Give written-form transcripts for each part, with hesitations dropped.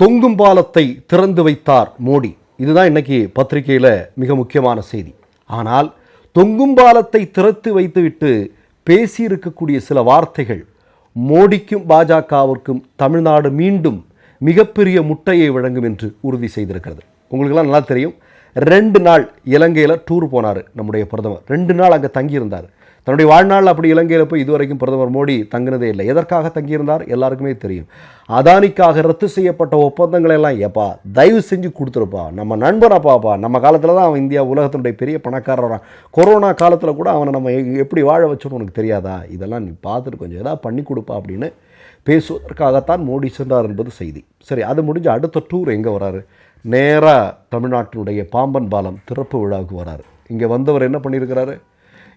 தொங்கும் பாலத்தை திறந்து வைத்தார் மோடி. இதுதான் இன்னைக்கு பத்திரிகையில் மிக முக்கியமான செய்தி. ஆனால் தொங்கும் பாலத்தை திறந்து வைத்துவிட்டு பேசியிருக்கக்கூடிய சில வார்த்தைகள் மோடிக்கும் பாஜகவிற்கும் தமிழ்நாடு மீண்டும் மிகப்பெரிய முட்டையை வழங்கும் என்று உறுதி செய்திருக்கிறது. உங்களுக்கெல்லாம் நல்லா தெரியும், 2 நாள் இலங்கையில் டூர் போனார் நம்முடைய பிரதமர். 2 நாள் அங்கே தங்கியிருந்தார். தன்னுடைய வாழ்நாள் அப்படி இலங்கையில் போய் இதுவரைக்கும் பிரதமர் மோடி தங்கினதே இல்லை. எதற்காக தங்கியிருந்தார் எல்லாருக்குமே தெரியும். அதானிக்காக ரத்து செய்யப்பட்ட ஒப்பந்தங்களை எல்லாம் ஏப்பா தயவு செஞ்சு கொடுத்துருப்பா, நம்ம நண்பனாப்பாப்பா, நம்ம காலத்தில் தான் அவன் இந்தியா உலகத்தினுடைய பெரிய பணக்காரரான், கொரோனா காலத்தில் கூட அவனை நம்ம எப்படி வாழ வச்சோன்னு உனக்கு தெரியாதா, இதெல்லாம் நீ பார்த்துட்டு கொஞ்சம் ஏதாவது பண்ணி கொடுப்பா அப்படின்னு பேசுவதற்காகத்தான் மோடி சென்றார் என்பது செய்தி. சரி, அது முடிஞ்ச அடுத்த டூர் எங்கே வராரு? நேராக தமிழ்நாட்டினுடைய பாம்பன் பாலம் திறப்பு விழாவுக்கு வராரு. இங்கே வந்தவர் என்ன பண்ணியிருக்கிறாரு?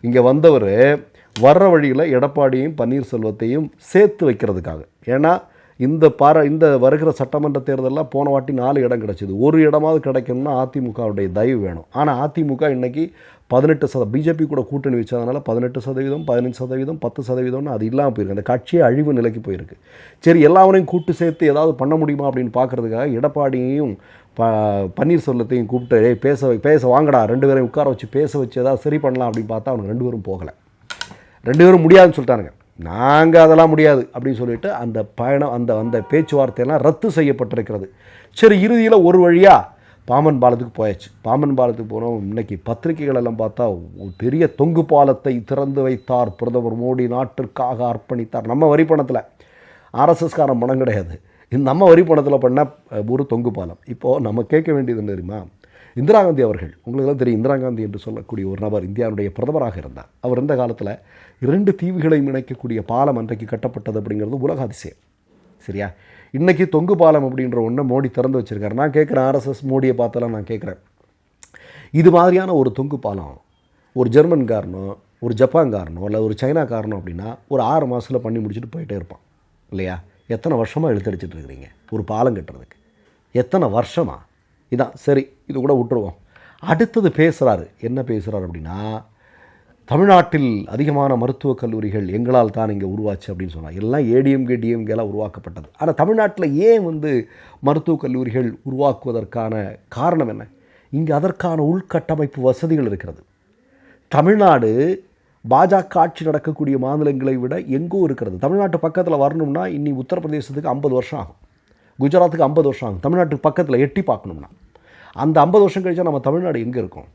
இங்கே வந்தவர் வர்ற வழியில் எடப்பாடியையும் பன்னீர்செல்வத்தையும் சேர்த்து வைக்கிறதுக்காக. ஏன்னா இந்த வருகிற சட்டமன்ற தேர்தலில் போன வாட்டி 4 இடம் கிடச்சிது. ஒரு இடமாவது கிடைக்கணும்னா அதிமுகவுடைய தயவு வேணும். ஆனால் அதிமுக இன்றைக்கி 18% பிஜேபி கூட கூட்டணி வச்சதுனால 18%, 15%, 10% அது இல்லாமல் போயிருக்கு. அந்த கட்சியே அழிவு நிலைக்கு போயிருக்கு. சரி, எல்லாவரையும் கூட்டு சேர்த்து ஏதாவது பண்ண முடியுமா அப்படின்னு பார்க்குறதுக்காக எடப்பாடியையும் பன்னீர்செல்வத்தையும் கூப்பிட்டு பேச வாங்கடா, 2 பேரையும் உட்கார வச்சு பேச வச்சு ஏதாவது சரி பண்ணலாம் அப்படின்னு பார்த்தா அவங்க 2 பேரும் போகலை. 2 பேரும் முடியாதுன்னு சொல்லிட்டானுங்க. நாங்கள் அதெல்லாம் முடியாது அப்படின்னு சொல்லிட்டு அந்த பயணம் அந்த பேச்சுவார்த்தையெல்லாம் ரத்து செய்யப்பட்டிருக்கிறது. சரி, இறுதியில் ஒரு வழியாக பாம்பன் பாலத்துக்கு போயாச்சு. பாம்பன் பாலத்துக்கு போனோம். இன்றைக்கி பத்திரிகைகளெல்லாம் பார்த்தா ஒரு பெரிய தொங்கு பாலத்தை திறந்து வைத்தார் பிரதமர் மோடி, நாட்டிற்காக அர்ப்பணித்தார். நம்ம வரி பணத்தில், ஆர்எஸ்எஸ்காரன் பணம் கிடையாது, நம்ம வரி பணத்தில் பண்ண ஒரு தொங்கு பாலம். இப்போது நம்ம கேட்க வேண்டியது என்ன தெரியுமா? இந்திரா காந்தி அவர்கள், உங்களுக்கெல்லாம் தெரியும், இந்திரா காந்தி என்று சொல்லக்கூடிய ஒரு நபர் இந்தியாவுடைய பிரதமராக இருந்தார். அவர் இருந்த காலத்தில் 2 தீவுகளையும் இணைக்கக்கூடிய பாலம் அன்றைக்கு கட்டப்பட்டது அப்படிங்கிறது உலக அதிசயம். சரியா? இன்றைக்கி தொங்கு பாலம் அப்படின்ற ஒன்றை மோடி திறந்து வச்சுருக்காரு. நான் கேட்குறேன், ஆர்எஸ்எஸ் மோடியை பார்த்தலாம் நான் கேட்குறேன், இது மாதிரியான ஒரு தொங்கு பாலம் ஒரு ஜெர்மன்காரனோ ஒரு ஜப்பான்காரனோ இல்லை ஒரு சைனாக்காரனோ அப்படின்னா ஒரு 6 மாதத்தில் பண்ணி முடிச்சுட்டு போயிட்டே இருப்பான் இல்லையா? எத்தனை வருஷமாக இழுத்தடிச்சிட்டு இருக்கிறீங்க ஒரு பாலம் கட்டுறதுக்கு? எத்தனை வருஷமா? இதான் சரி, இது கூட விட்டுருவோம். அடுத்தது பேசுகிறாரு. என்ன பேசுகிறார் அப்படின்னா, தமிழ்நாட்டில் அதிகமான மருத்துவக் கல்லூரிகள் எங்களால் தான் இங்கே உருவாச்சு அப்படின்னு சொன்னார். எல்லாம் ஏடிஎம்கே டிஎம்கேலாம் உருவாக்கப்பட்டது. ஆனால் தமிழ்நாட்டில் ஏன் மருத்துவக் கல்லூரிகள் உருவாக்குவதற்கான காரணம் என்ன? இங்கே அதற்கான உள்கட்டமைப்பு வசதிகள் இருக்கிறது. தமிழ்நாடு பாஜக ஆட்சி நடக்கக்கூடிய மாநிலங்களை விட எங்கோ இருக்கிறது. தமிழ்நாட்டு பக்கத்தில் வரணும்னா இன்னி உத்தரப்பிரதேசத்துக்கு 50 வருஷம் ஆகும், குஜராத்துக்கு 50 வருஷம் ஆகும். தமிழ்நாட்டுக்கு பக்கத்தில் எட்டி பார்க்கணும்னா அந்த 50 வருஷம் கழிச்சா நம்ம தமிழ்நாடு எங்கே இருக்கும்?